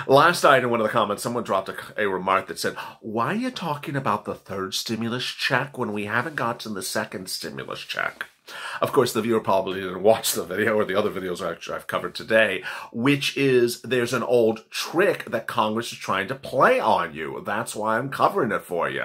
Last night in one of the comments, someone dropped a remark that said, why are you talking about the third stimulus check when we haven't gotten the second stimulus check? Of course, the viewer probably didn't watch the video or the other videos I've covered today, which is there's an old trick that Congress is trying to play on you. That's why I'm covering it for you.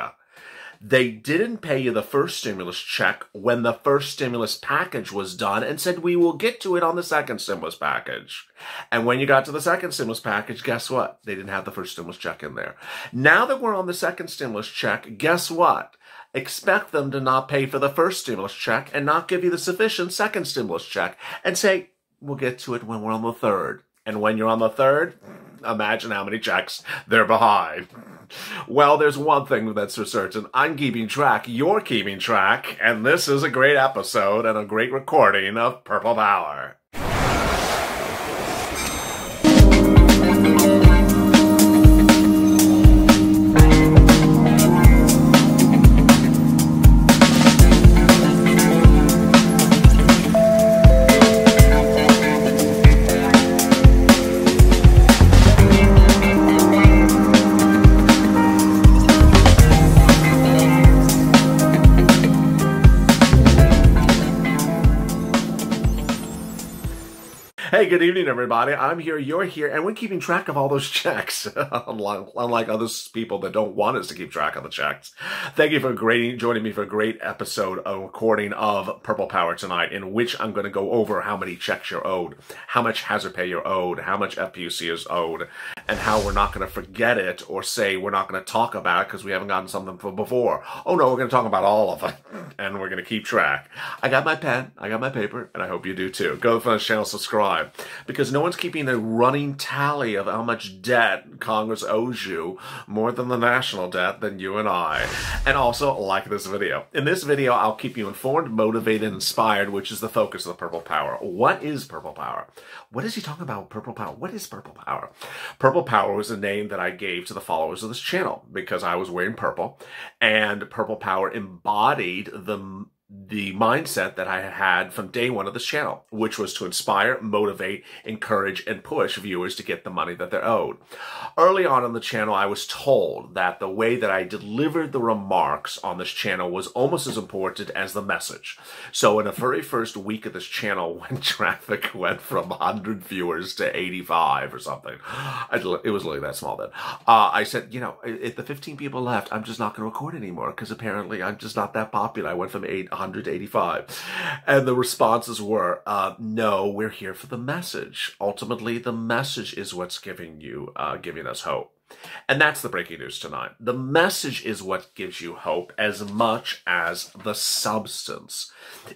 They didn't pay you the first stimulus check when the first stimulus package was done and said, we will get to it on the second stimulus package. And when you got to the second stimulus package, guess what? They didn't have the first stimulus check in there. Now that we're on the second stimulus check, guess what? Expect them to not pay for the first stimulus check and not give you the sufficient second stimulus check and say, we'll get to it when we're on the third. And when you're on the third, imagine how many checks they're behind. Well, there's one thing that's for certain. I'm keeping track, you're keeping track, and this is a great episode and a great recording of Purple Power. Hey, good evening, everybody. I'm here, you're here, and we're keeping track of all those checks, unlike other people that don't want us to keep track of the checks. Thank you for joining me for a great episode, a recording of Purple Power tonight, in which I'm going to go over how many checks you're owed, how much hazard pay you're owed, how much FPUC is owed, and how we're not going to forget it or say we're not going to talk about it because we haven't gotten something from before. Oh, no, we're going to talk about all of it, and we're going to keep track. I got my pen, I got my paper, and I hope you do too. Go to the channel, subscribe. Because no one's keeping a running tally of how much debt Congress owes you, more than the national debt, than you and I. And also, like this video. In this video, I'll keep you informed, motivated, inspired, which is the focus of the Purple Power. What is Purple Power? What is he talking about, Purple Power? What is Purple Power? Purple Power was a name that I gave to the followers of this channel because I was wearing purple, and Purple Power embodied the mindset that I had from day one of this channel, which was to inspire, motivate, encourage, and push viewers to get the money that they're owed. Early on in the channel, I was told that the way that I delivered the remarks on this channel was almost as important as the message. So in the very first week of this channel, when traffic went from 100 viewers to 85 or something, it was literally that small then, I said, you know, if the 15 people left, I'm just not going to record anymore because apparently I'm just not that popular. I went from 185. And the responses were, no, we're here for the message. Ultimately, the message is what's giving us hope. And that's the breaking news tonight. The message is what gives you hope as much as the substance.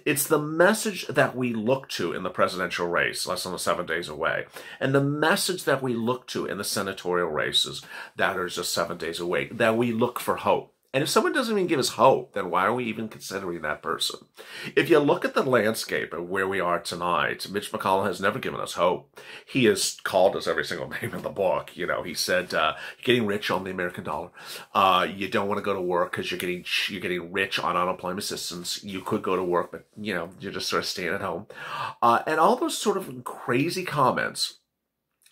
It's the message that we look to in the presidential race, less than 7 days away, and the message that we look to in the senatorial races that are just 7 days away, that we look for hope. And if someone doesn't even give us hope, then why are we even considering that person? If you look at the landscape of where we are tonight, Mitch McConnell has never given us hope. He has called us every single name in the book. You know, he said, you're getting rich on the American dollar. You don't want to go to work because you're getting rich on unemployment assistance. You could go to work, but, you know, you're just sort of staying at home. And all those sort of crazy comments.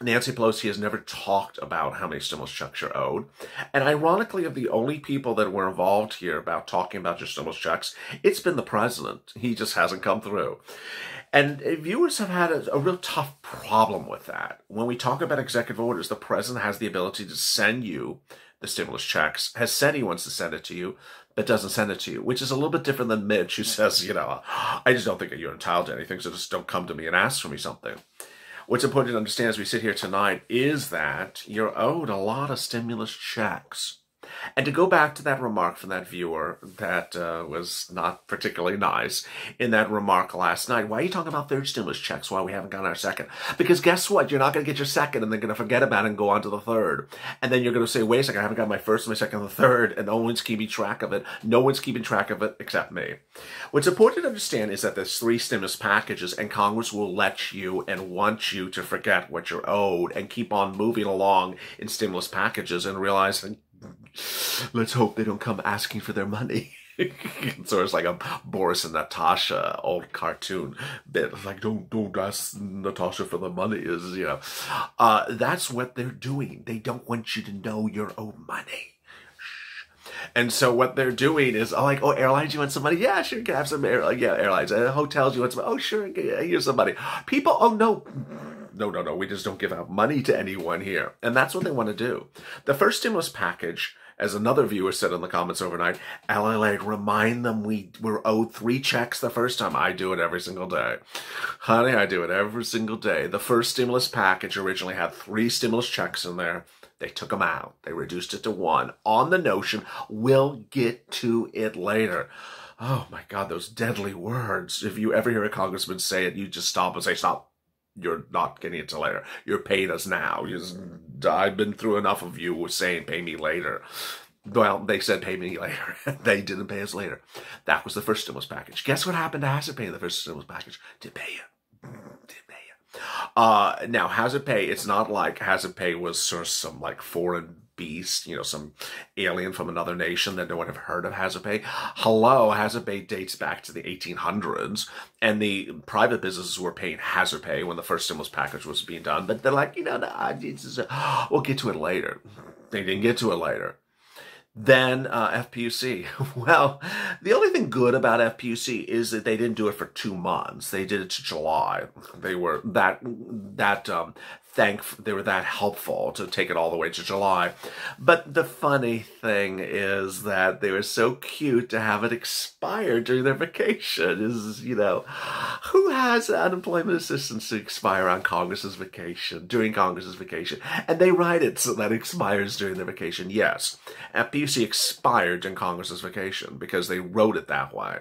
Nancy Pelosi has never talked about how many stimulus checks you're owed. And ironically, of the only people that were involved here about talking about your stimulus checks, it's been the president. He just hasn't come through. And viewers have had a real tough problem with that. When we talk about executive orders, the president has the ability to send you the stimulus checks, has said he wants to send it to you, but doesn't send it to you, which is a little bit different than Mitch, who says, you know, I just don't think that you're entitled to anything, so just don't come to me and ask for me something. What's important to understand as we sit here tonight is that you're owed a lot of stimulus checks. And to go back to that remark from that viewer that was not particularly nice in that remark last night, why are you talking about third stimulus checks while we haven't gotten our second? Because guess what? You're not going to get your second and they're going to forget about it and go on to the third. And then you're going to say, wait a second, I haven't got my first, my second, and the third, and no one's keeping track of it. No one's keeping track of it except me. What's important to understand is that there's 3 stimulus packages and Congress will let you and want you to forget what you're owed and keep on moving along in stimulus packages and realizing, let's hope they don't come asking for their money. So it's like a Boris and Natasha old cartoon bit. It's like, don't ask Natasha for the money, is, you know. That's what they're doing. They don't want you to know your own money. And so what they're doing is like, oh, airlines, you want some money? Yeah, sure, you can have some airlines. Hotels, you want some? Oh, sure, here's some money. People, oh, no. No, we just don't give out money to anyone here. And that's what they want to do. The first stimulus package, as another viewer said in the comments overnight, LALATE, remind them we were owed 3 checks the first time. I do it every single day. Honey, I do it every single day. The first stimulus package originally had 3 stimulus checks in there. They took them out. They reduced it to 1 on the notion, we'll get to it later. Oh my God, those deadly words. If you ever hear a congressman say it, you just stop and say, stop. You're not getting it till later. You're paying us now. I've been through enough of you saying pay me later. Well, they said pay me later. They didn't pay us later. That was the first stimulus package. Guess what happened to Hazard Pay in the first stimulus package? Didn't pay you. Didn't pay you. Now, Hazard Pay, it's not like Hazard Pay was sort of some like foreign beast, you know, some alien from another nation that no one have heard of Hazard Pay. Hello, Hazard Pay dates back to the 1800s, and the private businesses were paying Hazard Pay when the first stimulus package was being done, but they're like, you know, we'll get to it later. They didn't get to it later. Then FPUC. Well, the only thing good about FPUC is that they didn't do it for 2 months. They did it to July. They were they were that helpful to take it all the way to July. But the funny thing is that they were so cute to have it expire during their vacation. Is, you know, who has unemployment assistance to expire on Congress's vacation, during Congress's vacation? And they write it so that it expires during their vacation. Yes, FPUC expired during Congress's vacation because they wrote it that way.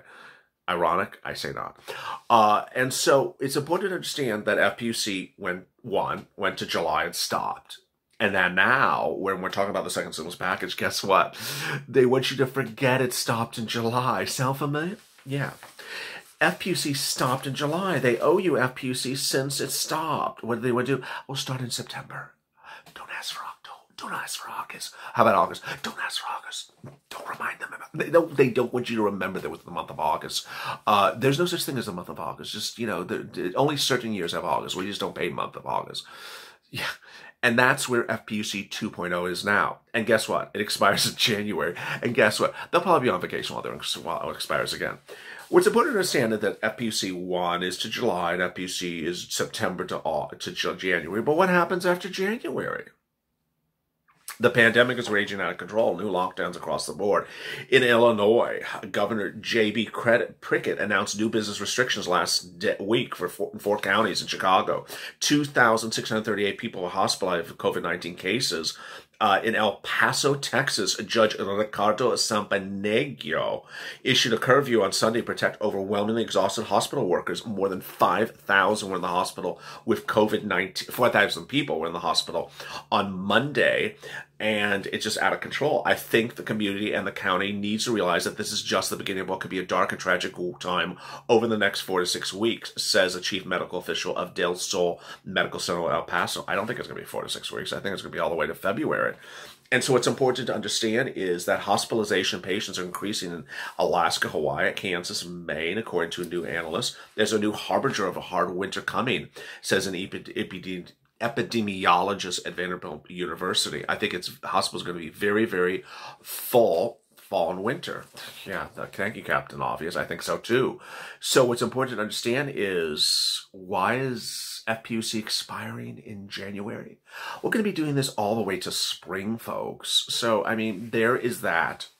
Ironic? I say not. And so it's important to understand that FPUC went to July and stopped. And then now, when we're talking about the second stimulus package, guess what? They want you to forget it stopped in July. Sound familiar? Yeah. FPUC stopped in July. They owe you FPUC since it stopped. What do they want to do? We'll start in September. Don't ask for October. Don't ask for August. How about August? Don't ask for August. Don't remind them about. They don't want you to remember that was the month of August. There's no such thing as the month of August. Just, you know, only certain years have August. We just don't pay month of August. Yeah. And that's where FPUC 2.0 is now. And guess what? It expires in January. And guess what? They'll probably be on vacation while it expires again. What's important to understand is that FPUC 1 is to July and FPUC is September to January. But what happens after January? The pandemic is raging out of control. New lockdowns across the board. In Illinois, Governor J.B. Prickett announced new business restrictions last week for 4 counties in Chicago. 2,638 people were hospitalized with COVID-19 cases. In El Paso, Texas, Judge Ricardo Sampanegio issued a curfew on Sunday to protect overwhelmingly exhausted hospital workers. More than 5,000 were in the hospital with COVID-19. 4,000 people were in the hospital on Monday, and it's just out of control. I think the community and the county needs to realize that this is just the beginning of what could be a dark and tragic time over the next 4 to 6 weeks, says a chief medical official of Del Sol Medical Center in El Paso. I don't think it's going to be 4 to 6 weeks. I think it's going to be all the way to February. And so what's important to understand is that hospitalization patients are increasing in Alaska, Hawaii, Kansas, and Maine, according to a new analyst. There's a new harbinger of a hard winter coming, says an epidemiologist at Vanderbilt University. I think hospital's going to be very, very fall and winter. Yeah, thank you, Captain Obvious. I think so too. So what's important to understand is, why is FPUC expiring in January? We're going to be doing this all the way to spring, folks. So, I mean, there is that.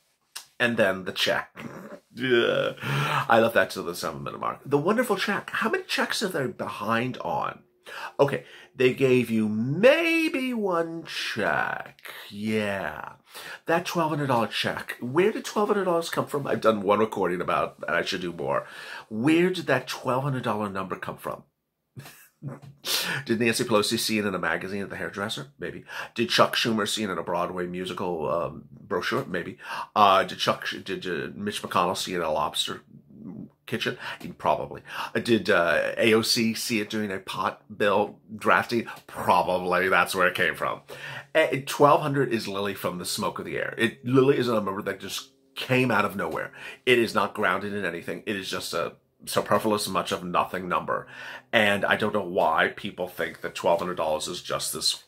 And then the check. Yeah. I left that to the 7-minute mark. The wonderful check. How many checks are they behind on? Okay, they gave you maybe 1 check. Yeah. That $1,200 check. Where did $1,200 come from? I've done 1 recording about it, and I should do more. Where did that $1,200 number come from? Did Nancy Pelosi see it in a magazine at the hairdresser? Maybe. Did Chuck Schumer see it in a Broadway musical brochure? Maybe. Did Mitch McConnell see it in a lobster kitchen? Probably. Did AOC see it during a pot bill drafting? Probably. That's where it came from. $1,200 is literally from the smoke of the air. It literally is a number that just came out of nowhere. It is not grounded in anything. It is just a superfluous much of nothing number. And I don't know why people think that $1,200 is just this.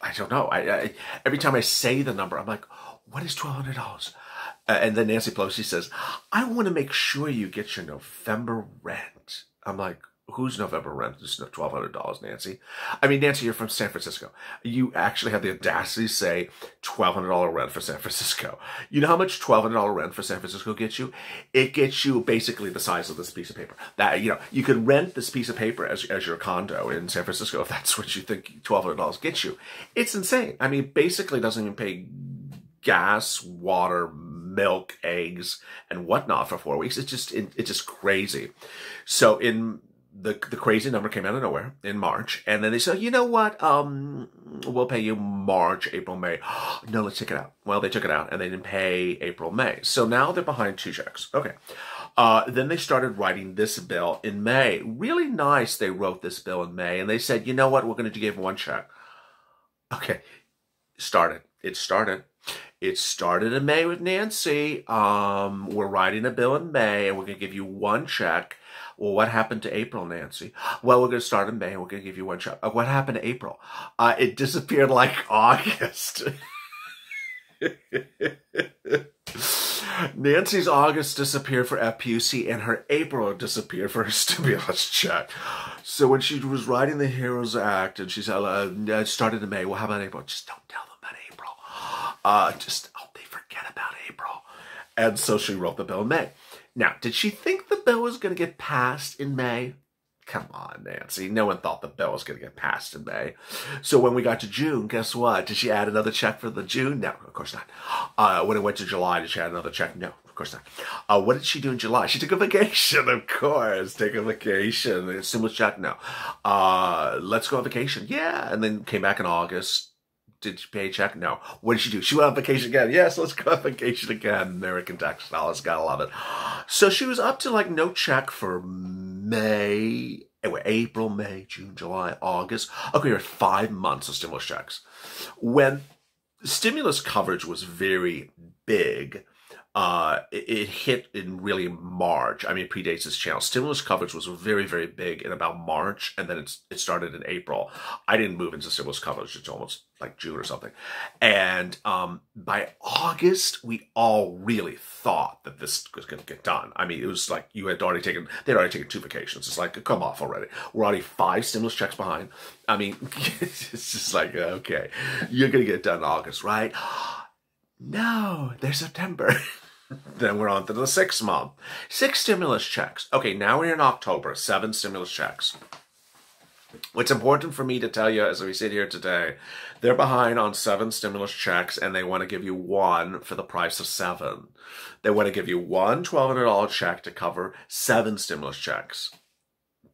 I don't know. I every time I say the number, I'm like, what is $1,200? And then Nancy Pelosi says, I want to make sure you get your November rent. I'm like, whose November rent is $1,200, Nancy? I mean, Nancy, you're from San Francisco. You actually have the audacity to say $1,200 rent for San Francisco. You know how much $1,200 rent for San Francisco gets you? It gets you basically the size of this piece of paper. That, you know, you could rent this piece of paper as your condo in San Francisco if that's what you think $1,200 gets you. It's insane. I mean, basically doesn't even pay gas, water, milk, eggs, and whatnot for 4 weeks. It's just crazy. So the crazy number came out of nowhere in March, and then they said, you know what, we'll pay you March, April, May. No, let's take it out. Well, they took it out, and they didn't pay April, May. So now they're behind 2 checks. Okay. Then they started writing this bill in May. Really nice, they wrote this bill in May, and they said, you know what, we're going to give 1 check. Okay. It started in May with Nancy. We're writing a bill in May, and we're going to give you 1 check. Well, what happened to April, Nancy? Well, we're going to start in May, and we're going to give you 1 check. What happened to April? It disappeared like August. Nancy's August disappeared for FPUC, and her April disappeared for her stimulus check. So when she was writing the HEROES Act, and she said, it started in May, well, how about April? Just don't tell them about April. Just hope they forget about April. And so she wrote the bill in May. Now, did she think the bill was going to get passed in May? Come on, Nancy. No one thought the bill was going to get passed in May. So when we got to June, guess what? Did she add another check for the June? No, of course not. When it went to July, did she add another check? No, of course not. What did she do in July? She took a vacation, of course. Take a vacation. Stimulus check? No. Let's go on vacation. Yeah. And then came back in August. Did she pay a check? No. What did she do? She went on vacation again. Yes, let's go on vacation again. American tax dollars. Gotta love it. So she was up to like no check for May, April, May, June, July, August. Okay, we're at 5 months of stimulus checks. When stimulus coverage was very big, it hit in really March. I mean, it predates this channel. Stimulus coverage was very, very big in about March, and then it started in April. I didn't move into stimulus coverage until almost like June or something. And by August, we all really thought that this was going to get done. I mean, it was like they'd already taken 2 vacations. It's like, come off already. We're already 5 stimulus checks behind. I mean, it's just like, okay, you're going to get it done in August, right? No, there's September. Then we're on to the 6th month. 6 stimulus checks. Okay, now we're in October. 7 stimulus checks. What's important for me to tell you as we sit here today, they're behind on 7 stimulus checks, and they want to give you 1 for the price of 7. They want to give you one $1,200 check to cover 7 stimulus checks.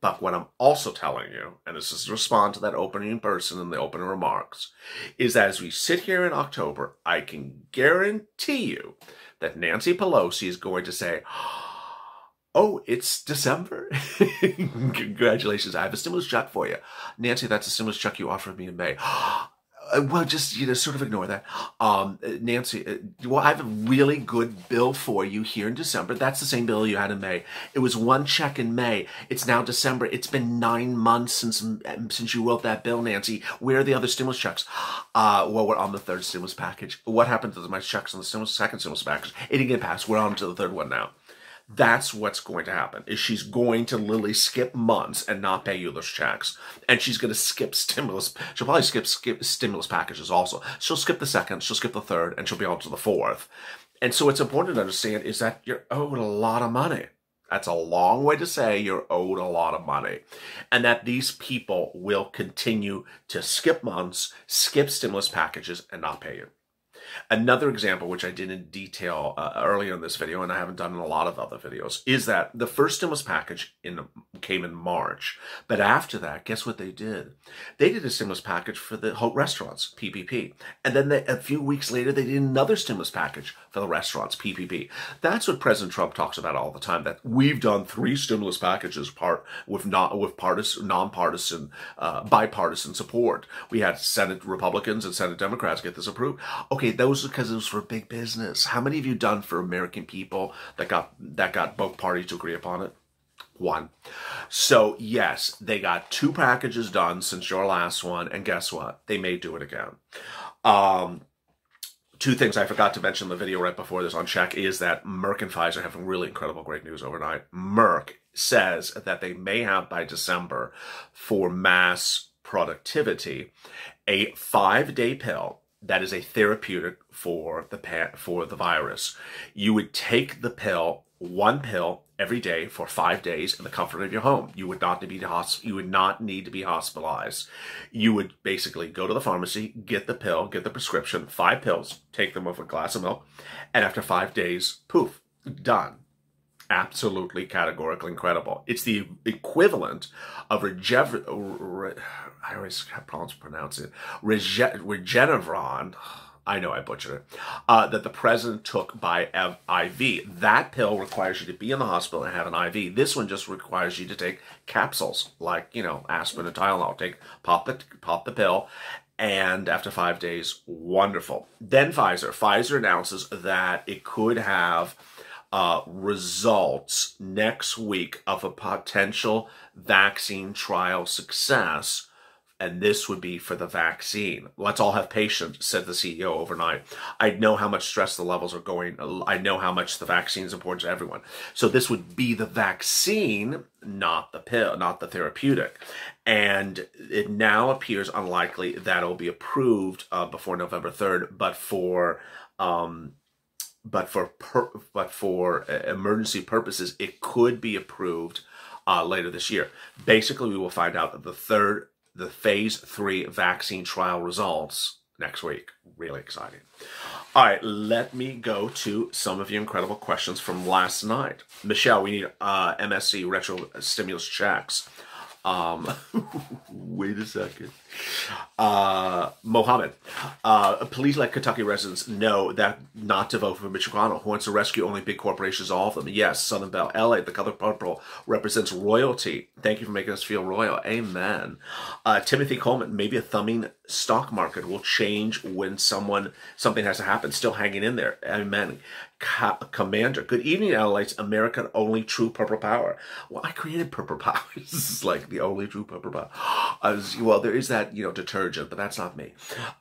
But what I'm also telling you, and this is to respond to that opening person in the opening remarks, is that as we sit here in October, I can guarantee you that Nancy Pelosi is going to say, oh, it's December? Congratulations, I have a stimulus check for you. Nancy, that's a stimulus check you offered me in May. Well, just, sort of ignore that. Nancy, well, I have a really good bill for you here in December. That's the same bill you had in May. It was 1 check in May. It's now December. It's been 9 months since you wrote that bill, Nancy. Where are the other stimulus checks? Well, we're on the 3rd stimulus package. What happened to my checks on the 2nd stimulus package? It didn't get passed. We're on to the 3rd one now. That's what's going to happen, is she's going to literally skip months and not pay you those checks. And she's going to skip stimulus. She'll probably skip stimulus packages also. She'll skip the 2nd, she'll skip the 3rd, and she'll be on to the 4th. And so what's important to understand is that you're owed a lot of money. That's a long way to say you're owed a lot of money. And that these people will continue to skip months, skip stimulus packages, and not pay you. Another example, which I did in detail earlier in this video, and I haven't done in a lot of other videos, is that the first stimulus package came in March. But after that, guess what they did? They did a stimulus package for the restaurants, PPP. And then a few weeks later, they did another stimulus package for the restaurants, PPP. That's what President Trump talks about all the time, that we've done 3 stimulus packages with nonpartisan, bipartisan support. We had Senate Republicans and Senate Democrats get this approved. Okay, those are because it was for big business. How many of you done for American people that got both parties to agree upon it? One. So yes, they got 2 packages done since your last one, and guess what? They may do it again. 2 things I forgot to mention in the video right before this on check is that Merck and Pfizer have really incredible great news overnight. Merck says that they may have by December, for mass productivity, a 5-day pill that is a therapeutic for the virus. You would take the pill, 1 pill every day for 5 days in the comfort of your home. You would not need to be hospitalized. You would basically go to the pharmacy, get the pill, get the prescription, 5 pills, take them with a glass of milk, and after 5 days, poof, done. Absolutely categorically incredible. It's the equivalent of I always have problems pronouncing it. Regeneron. I know I butchered it. That the president took by IV. That pill requires you to be in the hospital and have an IV. This one just requires you to take capsules, like, you know, aspirin and Tylenol. Pop the pill, and after 5 days, wonderful. Then Pfizer announces that it could have results next week of a potential vaccine trial success. And this would be for the vaccine. Let's all have patience, said the CEO overnight. I know how much stress the levels are going. I know how much the vaccine is important to everyone. So this would be the vaccine, not the pill, not the therapeutic. And it now appears unlikely that it'll be approved before November 3rd, but for emergency purposes, it could be approved later this year. Basically, we will find out that the phase 3 vaccine trial results next week. Really exciting. All right, let me go to some of your incredible questions from last night. Michelle, we need MSC retro stimulus checks. Wait a second. Mohammed, please let Kentucky residents know that not to vote for Mitch McConnell, who wants to rescue only big corporations, all of them. Yes, Southern Belle. LA, the color purple represents royalty. Thank you for making us feel royal. Amen. Timothy Coleman, maybe a thumbing stock market will change when something has to happen. Still hanging in there. Amen. Commander, good evening, LA's American only true purple power. Well, I created purple power. This is like the only true purple power. Well, there is that, you know, detergent, but that's not me.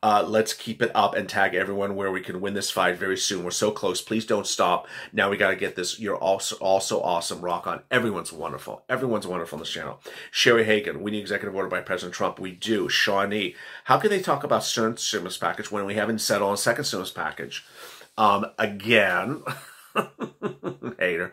Let's keep it up and tag everyone where we can win this fight very soon. We're so close. Please don't stop. Now we got to get this. You're also awesome. Rock on. Everyone's wonderful. Everyone's wonderful on this channel. Sherry Hagan, we need executive order by President Trump. We do. Shawnee, how can they talk about certain stimulus package when we haven't settled on a second stimulus package? Again, hater,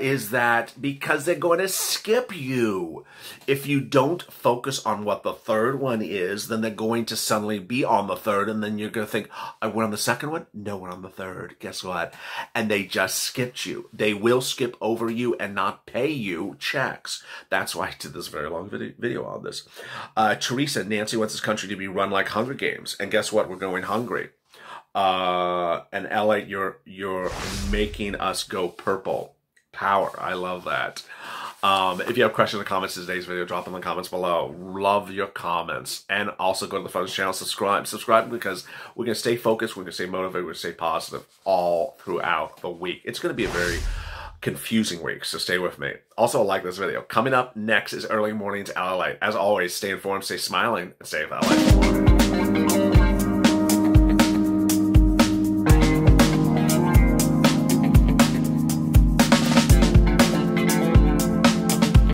is that because they're going to skip you. If you don't focus on what the third one is, then they're going to suddenly be on the third, and then you're going to think, we're on the second one? No, we're on the third. Guess what? And they just skipped you. They will skip over you and not pay you checks. That's why I did this very long video on this. Teresa, Nancy wants this country to be run like Hunger Games, and guess what? We're going hungry. And LA, you're making us go purple power. I love that. If you have questions or comments to today's video, drop them in the comments below. Love your comments. And also go to the Phones channel, subscribe. Subscribe because we're going to stay focused, we're going to stay motivated, we're going to stay positive all throughout the week. It's going to be a very confusing week, so stay with me. Also, like this video. Coming up next is Early Mornings LA. As always, stay informed, stay smiling, and stay with LA.